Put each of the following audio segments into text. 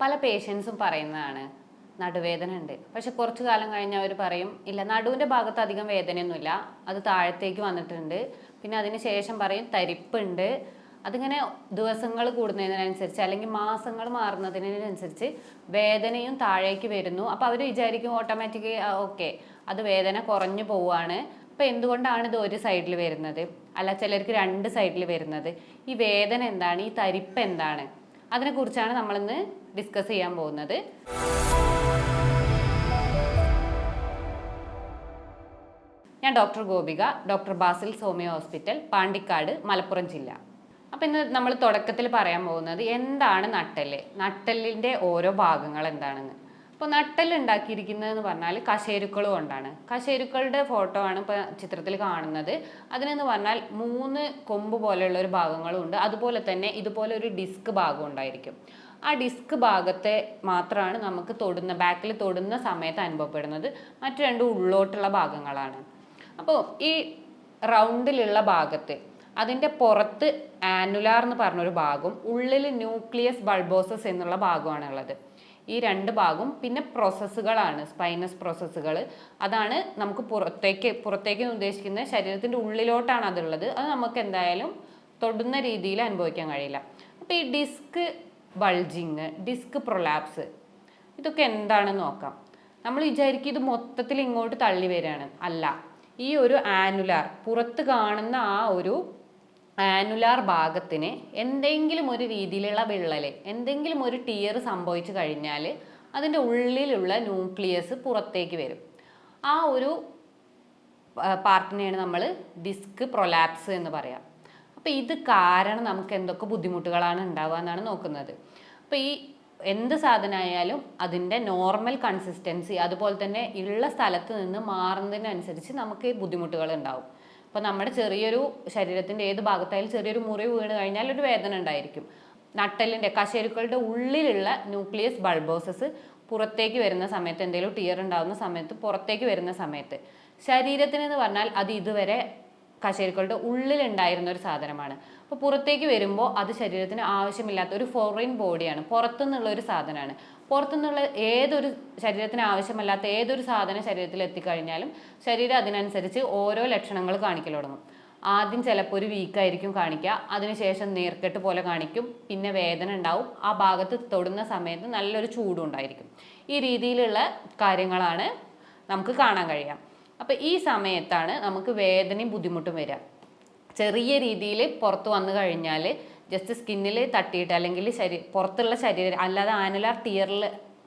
പല പേഷ്യൻസും പറയുന്നതാണ് നടുവേദന ഉണ്ട്, പക്ഷെ കുറച്ചു കാലം കഴിഞ്ഞാൽ അവർ പറയും ഇല്ല നടുവിൻ്റെ ഭാഗത്ത് അധികം വേദനയൊന്നുമില്ല, അത് താഴത്തേക്ക് വന്നിട്ടുണ്ട്. പിന്നെ അതിന് ശേഷം പറയും തരിപ്പുണ്ട്. അതിങ്ങനെ ദിവസങ്ങൾ കൂടുന്നതിനനുസരിച്ച് അല്ലെങ്കിൽ മാസങ്ങൾ മാറുന്നതിനനുസരിച്ച് വേദനയും താഴേക്ക് വരുന്നു. അപ്പോൾ അവർ വിചാരിക്കും ഓട്ടോമാറ്റിക്കലി ഓക്കെ അത് വേദന കുറഞ്ഞു പോവുകയാണ്. അപ്പോൾ എന്തുകൊണ്ടാണ് ഇത് ഒരു സൈഡിൽ വരുന്നത്, അല്ല ചിലർക്ക് രണ്ട് സൈഡിൽ വരുന്നത്, ഈ വേദന എന്താണ്, ഈ തരിപ്പ് എന്താണ്, അതിനെക്കുറിച്ചാണ് നമ്മളിന്ന് ഡിസ്കസ് ചെയ്യാൻ പോകുന്നത്. ഞാൻ doctor Gopika, doctor Basil's homeo hospital, Pandikkad, Malappuram ജില്ല. അപ്പം ഇന്ന് നമ്മൾ തുടക്കത്തിൽ പറയാൻ പോകുന്നത് എന്താണ് നട്ടെല്ല്, നട്ടെല്ലിൻ്റെ ഓരോ ഭാഗങ്ങൾ എന്താണെന്ന്. അപ്പോൾ നട്ടെല്ല് ഉണ്ടാക്കിയിരിക്കുന്നതെന്ന് പറഞ്ഞാൽ കശേരുക്കൾ കൊണ്ടാണ്. കശേരുക്കളുടെ ഫോട്ടോ ആണ് ഇപ്പോൾ ചിത്രത്തിൽ കാണുന്നത്. അതിനെന്ന് പറഞ്ഞാൽ 3 കൊമ്പ് പോലെയുള്ള ഒരു ഭാഗങ്ങളും ഉണ്ട്, അതുപോലെ തന്നെ ഇതുപോലെ ഒരു ഡിസ്ക് ഭാഗം ഉണ്ടായിരിക്കും. ആ ഡിസ്ക് ഭാഗത്തെ മാത്രമാണ് നമുക്ക് ബാക്കിൽ തൊടുന്ന സമയത്ത് അനുഭവപ്പെടുന്നത്. മറ്റു 2 ഉള്ളോട്ടുള്ള ഭാഗങ്ങളാണ്. അപ്പോൾ ഈ റൗണ്ടിലുള്ള ഭാഗത്ത് അതിൻ്റെ പുറത്ത് ആനുലാർ എന്ന് പറഞ്ഞൊരു ഭാഗം, ഉള്ളിൽ ന്യൂക്ലിയസ് ബൾബോസസ് എന്നുള്ള ഭാഗമാണുള്ളത്. ഈ 2 ഭാഗവും പിന്നെ പ്രോസസ്സുകളാണ്, സ്പൈനസ് പ്രോസസ്സുകൾ. അതാണ് നമുക്ക് പുറത്തേക്ക് ഉദ്ദേശിക്കുന്നത് ശരീരത്തിൻ്റെ ഉള്ളിലോട്ടാണ് അതുള്ളത്. അത് നമുക്ക് എന്തായാലും തൊടുന്ന രീതിയിൽ അനുഭവിക്കാൻ കഴിയില്ല. അപ്പോൾ ഈ ഡിസ്ക് ബൾജിങ്, ഡിസ്ക് പ്രൊലാപ്സ്, ഇതൊക്കെ എന്താണെന്ന് നോക്കാം. നമ്മൾ വിചാരിക്കും ഇത് മൊത്തത്തിൽ ഇങ്ങോട്ട് തള്ളി വരികയാണ്. അല്ല, ഈ ഒരു ആനുലാർ പുറത്ത് കാണുന്ന ആ ഒരു ആനുലാർ ഭാഗത്തിന് എന്തെങ്കിലും ഒരു രീതിയിലുള്ള വിള്ളൽ, എന്തെങ്കിലും ഒരു ടിയർ സംഭവിച്ചു കഴിഞ്ഞാൽ അതിൻ്റെ ഉള്ളിലുള്ള ന്യൂക്ലിയസ് പുറത്തേക്ക് വരും. ആ ഒരു പാർട്ടിനെയാണ് നമ്മൾ ഡിസ്ക് പ്രൊലാപ്സ് എന്ന് പറയാം. അപ്പോൾ ഇത് കാരണം നമുക്ക് എന്തൊക്കെ ബുദ്ധിമുട്ടുകളാണ് ഉണ്ടാവുക എന്നാണ് നോക്കുന്നത്. അപ്പോൾ ഈ എന്ത് സാധനമായാലും അതിൻ്റെ നോർമൽ കൺസിസ്റ്റൻസി അതുപോലെ തന്നെ ഉള്ള സ്ഥലത്ത് നിന്ന് മാറുന്നതിനനുസരിച്ച് നമുക്ക് ബുദ്ധിമുട്ടുകൾ ഉണ്ടാവും. അപ്പോൾ നമ്മുടെ ചെറിയൊരു ശരീരത്തിൻ്റെ ഏത് ഭാഗത്തായാലും ചെറിയൊരു മുറിവ് വീണ് കഴിഞ്ഞാൽ ഒരു വേദന ഉണ്ടായിരിക്കും. നട്ടെല്ലിൻ്റെ കശേരുക്കളുടെ ഉള്ളിലുള്ള ന്യൂക്ലിയസ് ബൾബോസസ് പുറത്തേക്ക് വരുന്ന സമയത്ത്, എന്തെങ്കിലും ടിയർ ഉണ്ടാകുന്ന സമയത്ത്, പുറത്തേക്ക് വരുന്ന സമയത്ത് ശരീരത്തിന് എന്ന് പറഞ്ഞാൽ അത് ഇതുവരെ കശേരുക്കളുടെ ഉള്ളിലുണ്ടായിരുന്ന ഒരു സാധനമാണ്. അപ്പോൾ പുറത്തേക്ക് വരുമ്പോൾ അത് ശരീരത്തിന് ആവശ്യമില്ലാത്ത ഒരു ഫോറിൻ ബോഡിയാണ്, പുറത്തുനിന്നുള്ള ഒരു സാധനമാണ്. പുറത്തുനിന്നുള്ള ഏതൊരു ശരീരത്തിന് ആവശ്യമല്ലാത്ത ഏതൊരു സാധനം ശരീരത്തിൽ എത്തിക്കഴിഞ്ഞാലും ശരീരം അതിനനുസരിച്ച് ഓരോ ലക്ഷണങ്ങൾ കാണിക്കൽ തുടങ്ങും. ആദ്യം ചിലപ്പോൾ ഒരു വീക്കായിരിക്കും കാണിക്കുക, അതിനുശേഷം നീർക്കെട്ട് പോലെ കാണിക്കും, പിന്നെ വേദന ഉണ്ടാവും, ആ ഭാഗത്ത് തൊടുന്ന സമയത്ത് നല്ലൊരു ചൂടും ഉണ്ടായിരിക്കും. ഈ രീതിയിലുള്ള കാര്യങ്ങളാണ് നമുക്ക് കാണാൻ കഴിയാം. അപ്പോൾ ഈ സമയത്താണ് നമുക്ക് വേദനയും ബുദ്ധിമുട്ടും വരിക. ചെറിയ രീതിയിൽ പുറത്ത് വന്നു കഴിഞ്ഞാൽ ജസ്റ്റ് സ്കിന്നിൽ തട്ടിയിട്ട് അല്ലെങ്കിൽ പുറത്തുള്ള ശരീരം അല്ലാതെ ആനുലാർ ടിയറിൽ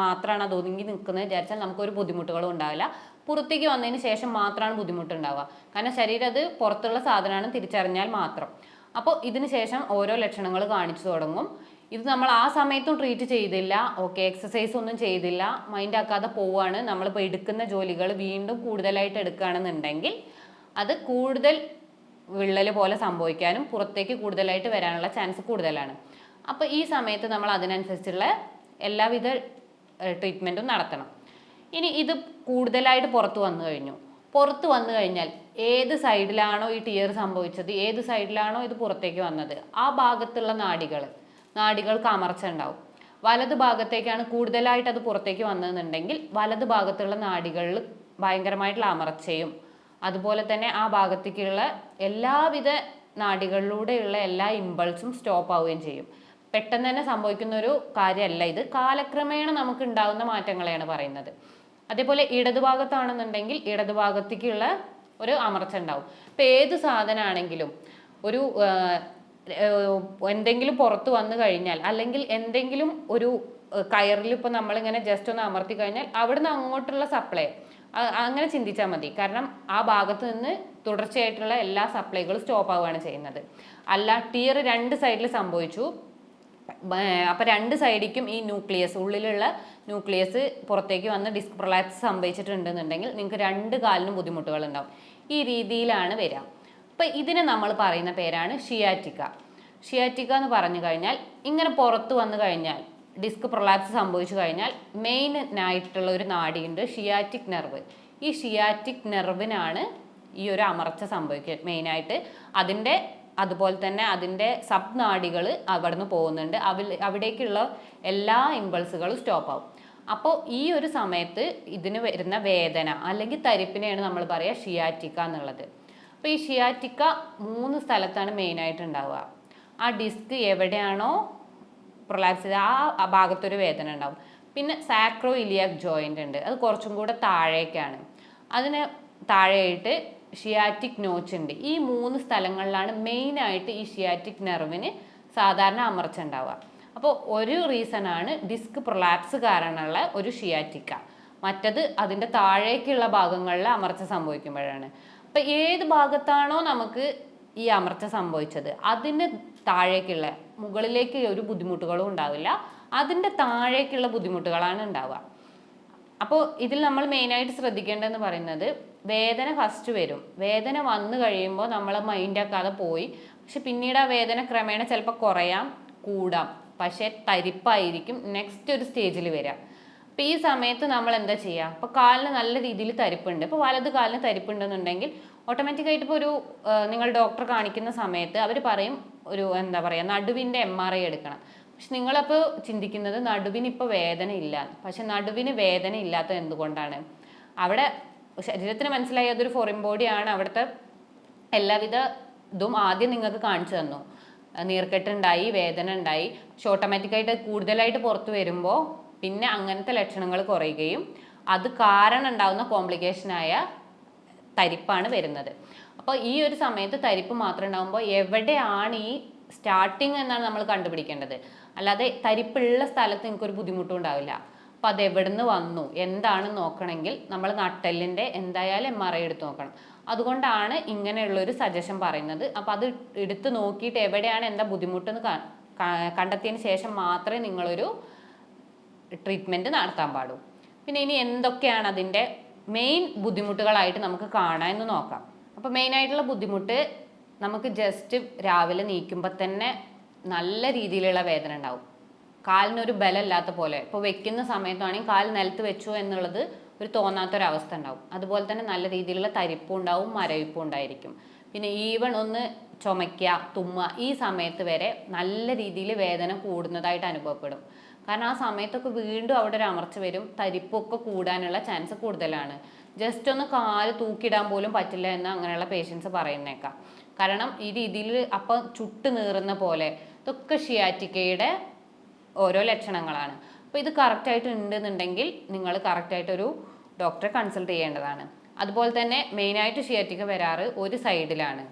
മാത്രമാണ് അത് ഒതുങ്ങി നിൽക്കുന്നത് വിചാരിച്ചാൽ നമുക്കൊരു ബുദ്ധിമുട്ടുകളും ഉണ്ടാവില്ല. പുറത്തേക്ക് വന്നതിന് ശേഷം മാത്രമാണ് ബുദ്ധിമുട്ടുണ്ടാവുക. കാരണം ശരീരം അത് പുറത്തുള്ള സാധനമാണ് തിരിച്ചറിഞ്ഞാൽ മാത്രം. അപ്പോൾ ഇതിന് ശേഷം ഓരോ ലക്ഷണങ്ങൾ കാണിച്ചു തുടങ്ങും. ഇത് നമ്മൾ ആ സമയത്തും ട്രീറ്റ് ചെയ്തില്ല, ഓക്കെ എക്സസൈസ് ഒന്നും ചെയ്തില്ല, മൈൻഡ് ആക്കാതെ പോവുകയാണ്, നമ്മളിപ്പോൾ എടുക്കുന്ന ജോലികൾ വീണ്ടും കൂടുതലായിട്ട് എടുക്കുകയാണെന്നുണ്ടെങ്കിൽ അത് കൂടുതൽ വിള്ളൽ പോലെ സംഭവിക്കാനും പുറത്തേക്ക് കൂടുതലായിട്ട് വരാനുള്ള ചാൻസ് കൂടുതലാണ്. അപ്പോൾ ഈ സമയത്ത് നമ്മൾ അതിനനുസരിച്ചുള്ള എല്ലാവിധ ട്രീറ്റ്മെൻറ്റും നടത്തണം. ഇനി ഇത് കൂടുതലായിട്ട് പുറത്ത് വന്നു കഴിഞ്ഞാൽ ഏത് സൈഡിലാണോ ഈ ടിയർ സംഭവിച്ചത്, ഏത് സൈഡിലാണോ ഇത് പുറത്തേക്ക് വന്നത്, ആ ഭാഗത്തുള്ള നാഡികൾക്ക് അമർച്ച ഉണ്ടാവും. വലത് ഭാഗത്തേക്കാണ് കൂടുതലായിട്ട് അത് പുറത്തേക്ക് വന്നതെന്നുണ്ടെങ്കിൽ വലത് ഭാഗത്തുള്ള നാഡികളിൽ ഭയങ്കരമായിട്ടുള്ള അമർച്ചയും അതുപോലെ തന്നെ ആ ഭാഗത്തേക്കുള്ള എല്ലാവിധ നാഡികളിലൂടെയുള്ള എല്ലാ ഇമ്പൾസും സ്റ്റോപ്പ് ആവുകയും ചെയ്യും. പെട്ടെന്ന് തന്നെ സംഭവിക്കുന്ന ഒരു കാര്യമല്ല ഇത്, കാലക്രമേണ നമുക്ക് ഉണ്ടാകുന്ന മാറ്റങ്ങളെയാണ് പറയുന്നത്. അതേപോലെ ഇടതുഭാഗത്താണെന്നുണ്ടെങ്കിൽ ഇടതുഭാഗത്തേക്കുള്ള ഒരു അമർച്ച ഉണ്ടാവും. ഇപ്പം ഏത് സാധനമാണെങ്കിലും ഒരു എന്തെങ്കിലും പുറത്ത് വന്നു കഴിഞ്ഞാൽ അല്ലെങ്കിൽ എന്തെങ്കിലും ഒരു കയറിൽ ഇപ്പോൾ നമ്മളിങ്ങനെ ജസ്റ്റ് ഒന്ന് അമർത്തി കഴിഞ്ഞാൽ അവിടുന്ന് അങ്ങോട്ടുള്ള സപ്ലൈ അങ്ങനെ ചിന്തിച്ചാൽ മതി. കാരണം ആ ഭാഗത്ത് നിന്ന് തുടർച്ചയായിട്ടുള്ള എല്ലാ സപ്ലൈകളും സ്റ്റോപ്പ് ആവുകയാണ് ചെയ്യുന്നത്. അല്ല ടിയർ 2 സൈഡിൽ സംഭവിച്ചു, അപ്പോൾ 2 സൈഡിക്കും ഈ ന്യൂക്ലിയസ് ഉള്ളിലുള്ള ന്യൂക്ലിയസ് പുറത്തേക്ക് വന്ന് ഡിസ്ക് പ്രൊലാപ്സ് സംഭവിച്ചിട്ടുണ്ടെന്നുണ്ടെങ്കിൽ നിങ്ങൾക്ക് 2 കാലിനും ബുദ്ധിമുട്ടുകൾ ഉണ്ടാവും. ഈ രീതിയിലാണ് വരിക. അപ്പോൾ ഇതിനെ നമ്മൾ പറയുന്ന പേരാണ് ഷിയാറ്റിക്ക. ഷിയാറ്റിക്ക എന്ന് പറഞ്ഞു കഴിഞ്ഞാൽ ഇങ്ങനെ പുറത്ത് വന്നു കഴിഞ്ഞാൽ ഡിസ്ക് പ്രൊലാപ്സ് സംഭവിച്ചു കഴിഞ്ഞാൽ മെയിനായിട്ടുള്ള ഒരു നാഡിയുണ്ട്, ഷിയാറ്റിക് നെർവ്. ഈ ഷിയാറ്റിക് നെർവിനാണ് ഈ ഒരു അമർച്ച സംഭവിക്കുക മെയിനായിട്ട്. അതിൻ്റെ അതുപോലെ തന്നെ അതിൻ്റെ സബ് നാഡികൾ അവിടുന്ന് പോകുന്നുണ്ട്. അവിടേക്കുള്ള എല്ലാ ഇമ്പൾസുകളും സ്റ്റോപ്പ് ആവും. അപ്പോൾ ഈ ഒരു സമയത്ത് ഇതിന് വരുന്ന വേദന അല്ലെങ്കിൽ തരിപ്പിനെയാണ് നമ്മൾ പറയുക ഷിയാറ്റിക്ക എന്നുള്ളത്. അപ്പോൾ ഈ ഷിയാറ്റിക്ക 3 സ്ഥലത്താണ് മെയിനായിട്ട് ഉണ്ടാവുക. ആ ഡിസ്ക് എവിടെയാണോ പ്രൊലാപ്സ് ചെയ്ത് ആ ഭാഗത്തൊരു വേദന ഉണ്ടാവും. പിന്നെ സാക്രോ ഇലിയാക് ജോയിൻ്റ് ഉണ്ട്, അത് കുറച്ചും കൂടെ താഴേക്കാണ്. അതിന് താഴെയായിട്ട് ഷിയാറ്റിക് നോച്ച് ഉണ്ട്. ഈ 3 സ്ഥലങ്ങളിലാണ് മെയിനായിട്ട് ഈ ഷിയാറ്റിക് നെർവിന് സാധാരണ അമർച്ച ഉണ്ടാവുക. അപ്പോൾ ഒരു റീസൺ ആണ് ഡിസ്ക് പ്രൊലാപ്സ് കാരണമുള്ള ഒരു ഷിയാറ്റിക്ക. മറ്റത് അതിൻ്റെ താഴേക്കുള്ള ഭാഗങ്ങളിൽ അമർച്ച സംഭവിക്കുമ്പോഴാണ്. അപ്പം ഏത് ഭാഗത്താണോ നമുക്ക് ഈ അമർച്ച സംഭവിച്ചത് അതിന് താഴേക്കുള്ള, മുകളിലേക്ക് ഒരു ബുദ്ധിമുട്ടുകളും ഉണ്ടാവില്ല, അതിൻ്റെ താഴേക്കുള്ള ബുദ്ധിമുട്ടുകളാണ് ഉണ്ടാവുക. അപ്പോൾ ഇതിൽ നമ്മൾ മെയിനായിട്ട് ശ്രദ്ധിക്കേണ്ടതെന്ന് പറയുന്നത് വേദന ഫസ്റ്റ് വരും. വേദന വന്നു കഴിയുമ്പോൾ നമ്മൾ മൈൻഡാക്കാതെ പോയി. പക്ഷെ പിന്നീട് ആ വേദന ക്രമേണ ചിലപ്പോൾ കുറയാം, കൂടാം. പക്ഷേ തരിപ്പായിരിക്കും നെക്സ്റ്റ് ഒരു സ്റ്റേജിൽ വരിക. അപ്പോൾ ഈ സമയത്ത് നമ്മൾ എന്താ ചെയ്യുക? അപ്പോൾ കാലിന് നല്ല രീതിയിൽ തരിപ്പുണ്ട്, ഇപ്പോൾ വലത് കാലിന് തരിപ്പുണ്ടെന്നുണ്ടെങ്കിൽ ഓട്ടോമാറ്റിക്കായിട്ട് ഇപ്പോൾ ഒരു നിങ്ങൾ ഡോക്ടറെ കാണിക്കുന്ന സമയത്ത് അവർ പറയും ഒരു എന്താ പറയുക നടുവിൻ്റെ MRI എടുക്കണം. പക്ഷെ നിങ്ങളപ്പോൾ ചിന്തിക്കുന്നത് നടുവിന് ഇപ്പോൾ വേദന ഇല്ല. പക്ഷെ നടുവിന് വേദന ഇല്ലാത്തത് എന്തുകൊണ്ടാണ്? അവിടെ ശരീരത്തിന് മനസ്സിലായി അതൊരു ഫോറിൻ ബോഡിയാണ്, അവിടുത്തെ എല്ലാവിധ ഇതും ആദ്യം നിങ്ങൾക്ക് കാണിച്ചു തന്നു. നീർക്കെട്ടുണ്ടായി, വേദന ഉണ്ടായി. പക്ഷെ ഓട്ടോമാറ്റിക്കായിട്ട് കൂടുതലായിട്ട് പുറത്ത് വരുമ്പോൾ പിന്നെ അങ്ങനത്തെ ലക്ഷണങ്ങൾ കുറയുകയും അത് കാരണം ഉണ്ടാകുന്ന കോംപ്ലിക്കേഷനായ തരിപ്പാണ് വരുന്നത്. അപ്പോൾ ഈ ഒരു സമയത്ത് തരിപ്പ് മാത്രം ഉണ്ടാകുമ്പോൾ എവിടെയാണ് ഈ സ്റ്റാർട്ടിങ് എന്നാണ് നമ്മൾ കണ്ടുപിടിക്കേണ്ടത്. അല്ലാതെ തരിപ്പുള്ള സ്ഥലത്ത് നിങ്ങൾക്കൊരു ബുദ്ധിമുട്ടും ഉണ്ടാവില്ല. അപ്പോൾ അത് എവിടുന്ന് വന്നു എന്താണെന്ന് നോക്കണമെങ്കിൽ നമ്മൾ നട്ടെല്ലിൻ്റെ എന്തായാലും MRI എടുത്ത് നോക്കണം. അതുകൊണ്ടാണ് ഇങ്ങനെയുള്ളൊരു സജഷൻ പറയുന്നത്. അപ്പോൾ അത് എടുത്ത് നോക്കിയിട്ട് എവിടെയാണ് എന്താ ബുദ്ധിമുട്ടെന്ന് കണ്ടെത്തിയതിന് ശേഷം മാത്രമേ നിങ്ങളൊരു ട്രീറ്റ്മെൻറ്റ് നടത്താൻ പാടൂ. പിന്നെ ഇനി എന്തൊക്കെയാണ് അതിൻ്റെ മെയിൻ ബുദ്ധിമുട്ടുകളായിട്ട് നമുക്ക് കാണാമെന്ന് നോക്കാം. അപ്പോൾ മെയിനായിട്ടുള്ള ബുദ്ധിമുട്ട് നമുക്ക് ജസ്റ്റ് രാവിലെ നീക്കുമ്പോൾ തന്നെ നല്ല രീതിയിലുള്ള വേദന ഉണ്ടാവും. കാലിനൊരു ബലമില്ലാത്ത പോലെ, ഇപ്പോൾ വെക്കുന്ന സമയത്താണെങ്കിൽ കാൽ നിലത്ത് വെച്ചു എന്നുള്ളത് ഒരു തോന്നാത്തൊരവസ്ഥ ഉണ്ടാവും. അതുപോലെ തന്നെ നല്ല രീതിയിലുള്ള തരിപ്പും ഉണ്ടാവും, മരവിപ്പും ഉണ്ടായിരിക്കും. പിന്നെ ഈവൺ ഒന്ന് ചുമയ്ക്കുക, തുമ്മുക, ഈ സമയത്ത് വരെ നല്ല രീതിയിൽ വേദന കൂടുന്നതായിട്ട് അനുഭവപ്പെടും. കാരണം ആ സമയത്തൊക്കെ വീണ്ടും അവിടെ ഒരു അമർച്ച വരും, തരിപ്പൊക്കെ കൂടാനുള്ള ചാൻസ് കൂടുതലാണ്. ജസ്റ്റ് ഒന്ന് കാല് തൂക്കിയിടാൻ പോലും പറ്റില്ല എന്ന് അങ്ങനെയുള്ള പേഷ്യൻസ് പറയുന്നേക്കാം. കാരണം ഈ രീതിയിൽ അപ്പം ചുട്ട് നീറുന്ന പോലെ, ഇതൊക്കെ ഷിയാറ്റിക്കയുടെ ഓരോ ലക്ഷണങ്ങളാണ്. അപ്പോൾ ഇത് കറക്റ്റായിട്ട് ഉണ്ടെന്നുണ്ടെങ്കിൽ നിങ്ങൾ കറക്റ്റായിട്ടൊരു ഡോക്ടറെ കൺസൾട്ട് ചെയ്യേണ്ടതാണ്. അതുപോലെ തന്നെ മെയിനായിട്ട് ഷിയാറ്റിക്ക വരാറ് ഒരു സൈഡിലാണ്.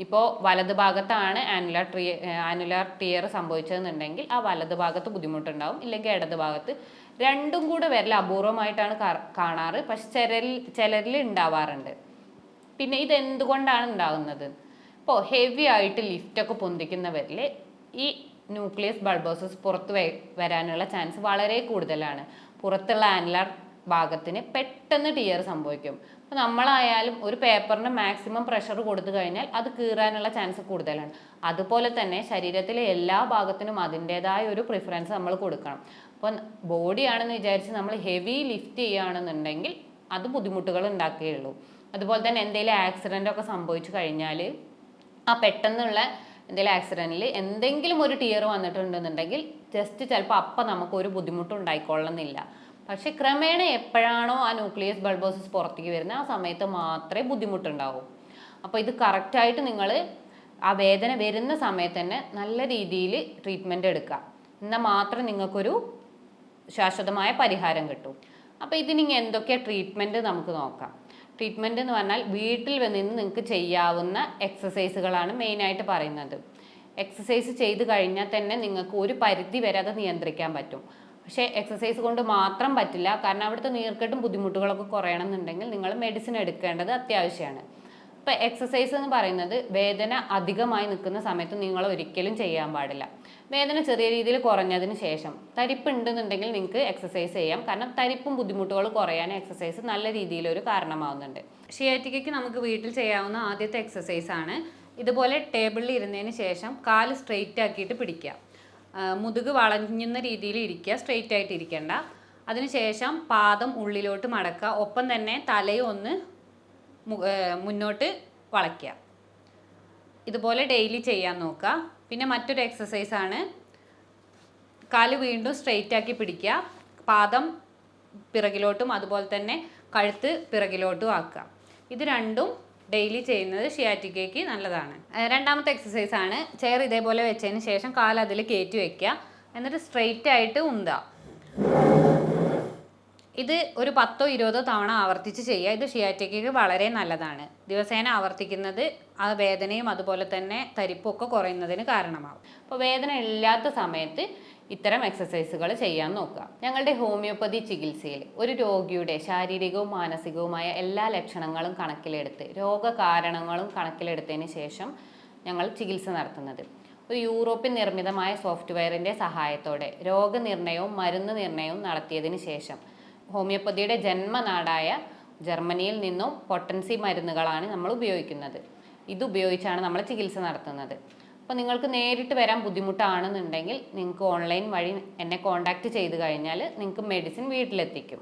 ഇപ്പോൾ വലത് ഭാഗത്താണ് ആനുലാർ ടിയർ സംഭവിച്ചതെന്നുണ്ടെങ്കിൽ ആ വലത് ഭാഗത്ത് ബുദ്ധിമുട്ടുണ്ടാവും, ഇല്ലെങ്കിൽ ഇടത് ഭാഗത്ത്. രണ്ടും കൂടെ വരൽ അപൂർവമായിട്ടാണ് കാണാറ്, പക്ഷെ ചിലരിൽ ഉണ്ടാവാറുണ്ട്. പിന്നെ ഇതെന്തുകൊണ്ടാണ് ഉണ്ടാകുന്നത്? ഇപ്പോൾ ഹെവി ആയിട്ട് ലിഫ്റ്റൊക്കെ പൊന്തിക്കുന്നവരിൽ ഈ ന്യൂക്ലിയസ് ബൾബോസസ് പുറത്ത് വരാനുള്ള ചാൻസ് വളരെ കൂടുതലാണ്. പുറത്തുള്ള ആനുലാർ ഭാഗത്തിന് പെട്ടെന്ന് ടിയർ സംഭവിക്കും. അപ്പോൾ നമ്മളായാലും ഒരു പേപ്പറിന് മാക്സിമം പ്രഷർ കൊടുത്തു കഴിഞ്ഞാൽ അത് കീറാനുള്ള ചാൻസ് കൂടുതലാണ്. അതുപോലെ തന്നെ ശരീരത്തിലെ എല്ലാ ഭാഗത്തിനും അതിൻ്റെതായ ഒരു പ്രിഫറൻസ് നമ്മൾ കൊടുക്കണം. അപ്പോൾ ബോഡിയാണെന്ന് വിചാരിച്ച് നമ്മൾ ഹെവി ലിഫ്റ്റ് ചെയ്യുകയാണെന്നുണ്ടെങ്കിൽ അത് ബുദ്ധിമുട്ടുകൾ ഉണ്ടാക്കുകയുള്ളൂ. അതുപോലെ തന്നെ എന്തെങ്കിലും ആക്സിഡൻ്റ് ഒക്കെ സംഭവിച്ചു കഴിഞ്ഞാൽ ആ പെട്ടെന്നുള്ള എന്തെങ്കിലും ആക്സിഡൻറ്റിൽ എന്തെങ്കിലും ഒരു ടിയർ വന്നിട്ടുണ്ടെന്നുണ്ടെങ്കിൽ ജസ്റ്റ് ചിലപ്പോൾ അപ്പം നമുക്കൊരു ബുദ്ധിമുട്ടും ഉണ്ടായിക്കൊള്ളുന്നില്ല. പക്ഷെ ക്രമേണ എപ്പോഴാണോ ആ ന്യൂക്ലിയസ് ബൾബോസസ് പുറത്തേക്ക് വരുന്നത് ആ സമയത്ത് മാത്രമേ ബുദ്ധിമുട്ടുണ്ടാവൂ. അപ്പോൾ ഇത് കറക്റ്റായിട്ട് നിങ്ങൾ ആ വേദന വരുന്ന സമയത്ത് തന്നെ നല്ല രീതിയിൽ ട്രീറ്റ്മെൻറ്റ് എടുക്കുക. എന്നാൽ മാത്രം നിങ്ങൾക്കൊരു ശാശ്വതമായ പരിഹാരം കിട്ടും. അപ്പോൾ ഇതിനിങ്ങ എന്തൊക്കെ ട്രീറ്റ്മെൻറ്റ് നമുക്ക് നോക്കാം. ട്രീറ്റ്മെൻറ്റ് എന്ന് പറഞ്ഞാൽ വീട്ടിൽ നിന്ന് നിങ്ങൾക്ക് ചെയ്യാവുന്ന എക്സസൈസുകളാണ് മെയിനായിട്ട് പറയുന്നത്. എക്സസൈസ് ചെയ്ത് കഴിഞ്ഞാൽ തന്നെ നിങ്ങൾക്ക് ഒരു പരിധി വരെ അത് നിയന്ത്രിക്കാൻ പറ്റും. പക്ഷേ എക്സസൈസ് കൊണ്ട് മാത്രം പറ്റില്ല. കാരണം അവിടുത്തെ നീർക്കെട്ടും ബുദ്ധിമുട്ടുകളൊക്കെ കുറയണമെന്നുണ്ടെങ്കിൽ നിങ്ങൾ മെഡിസിൻ എടുക്കേണ്ടത് അത്യാവശ്യമാണ്. ഇപ്പോൾ എക്സസൈസ് എന്ന് പറയുന്നത് വേദന അധികമായി നിൽക്കുന്ന സമയത്ത് നിങ്ങൾ ഒരിക്കലും ചെയ്യാൻ പാടില്ല. വേദന ചെറിയ രീതിയിൽ കുറഞ്ഞതിന് ശേഷം തരിപ്പ് ഉണ്ടെന്നുണ്ടെങ്കിൽ നിങ്ങൾക്ക് എക്സസൈസ് ചെയ്യാം. കാരണം തരിപ്പും ബുദ്ധിമുട്ടുകൾ കുറയാൻ എക്സസൈസ് നല്ല രീതിയിലൊരു കാരണമാവുന്നുണ്ട്. ഷിയാറ്റിക്കയ്ക്ക് നമുക്ക് വീട്ടിൽ ചെയ്യാവുന്ന ആദ്യത്തെ എക്സസൈസ് ആണ് ഇതുപോലെ ടേബിളിൽ ഇരുന്നതിന് ശേഷം കാല് സ്ട്രെയിറ്റ് ആക്കിയിട്ട് പിടിക്കുക. മുതുക് വളഞ്ഞുന്ന രീതിയിൽ ഇരിക്കുക, സ്ട്രെയിറ്റ് ആയിട്ട് ഇരിക്കേണ്ട. അതിനുശേഷം പാദം ഉള്ളിലോട്ട് മടക്കുക, ഒപ്പം തന്നെ തലയും ഒന്ന് മുന്നോട്ട് വളയ്ക്കുക. ഇതുപോലെ ഡെയിലി ചെയ്യാൻ നോക്കുക. പിന്നെ മറ്റൊരു എക്സസൈസാണ്, കാല് വീണ്ടും സ്ട്രെയിറ്റ് ആക്കി പിടിക്കുക, പാദം പിറകിലോട്ടും അതുപോലെ തന്നെ കഴുത്ത് പിറകിലോട്ടും ആക്കുക. ഇത് രണ്ടും ഡെയിലി ചെയ്യുന്നത് ഷിയാറ്റിക്കയ്ക്ക് നല്ലതാണ്. രണ്ടാമത്തെ എക്സസൈസാണ്, ചെയർ ഇതേപോലെ വെച്ചതിന് ശേഷം കാല് അതിൽ കയറ്റി വയ്ക്കുക, എന്നിട്ട് സ്ട്രെയിറ്റ് ആയിട്ട് ഉന്തുക. ഇത് ഒരു 10-20 തവണ ആവർത്തിച്ച് ചെയ്യുക. ഇത് ഷിയാറ്റിക്കയ്ക്ക് വളരെ നല്ലതാണ്. ദിവസേന ആവർത്തിക്കുന്നത് ആ വേദനയും അതുപോലെ തന്നെ തരിപ്പും ഒക്കെ കുറയുന്നതിന് കാരണമാകും. അപ്പോൾ വേദന ഇല്ലാത്ത സമയത്ത് ഇത്തരം എക്സസൈസുകൾ ചെയ്യാൻ നോക്കുക. ഞങ്ങളുടെ ഹോമിയോപ്പതി ചികിത്സയിൽ ഒരു രോഗിയുടെ ശാരീരികവും മാനസികവുമായ എല്ലാ ലക്ഷണങ്ങളും കണക്കിലെടുത്ത് രോഗകാരണങ്ങളും കണക്കിലെടുത്തതിന് ശേഷം ഞങ്ങൾ ചികിത്സ നടത്തുന്നത്. ഒരു യൂറോപ്യൻ നിർമ്മിതമായ സോഫ്റ്റ്വെയറിൻ്റെ സഹായത്തോടെ രോഗനിർണയവും മരുന്ന് നിർണയവും നടത്തിയതിന് ശേഷം ഹോമിയോപ്പതിയുടെ ജന്മനാടായ ജർമ്മനിയിൽ നിന്നും പൊട്ടൻസി മരുന്നുകളാണ് നമ്മൾ ഉപയോഗിക്കുന്നത്. ഇത് ഉപയോഗിച്ചാണ് നമ്മൾ ചികിത്സ നടത്തുന്നത്. അപ്പോൾ നിങ്ങൾക്ക് നേരിട്ട് വരാൻ ബുദ്ധിമുട്ടാണെന്നുണ്ടെങ്കിൽ നിങ്ങൾക്ക് ഓൺലൈൻ വഴി എന്നെ കോൺടാക്റ്റ് ചെയ്ത് കഴിഞ്ഞാൽ നിങ്ങൾക്ക് മെഡിസിൻ വീട്ടിലെത്തിക്കും.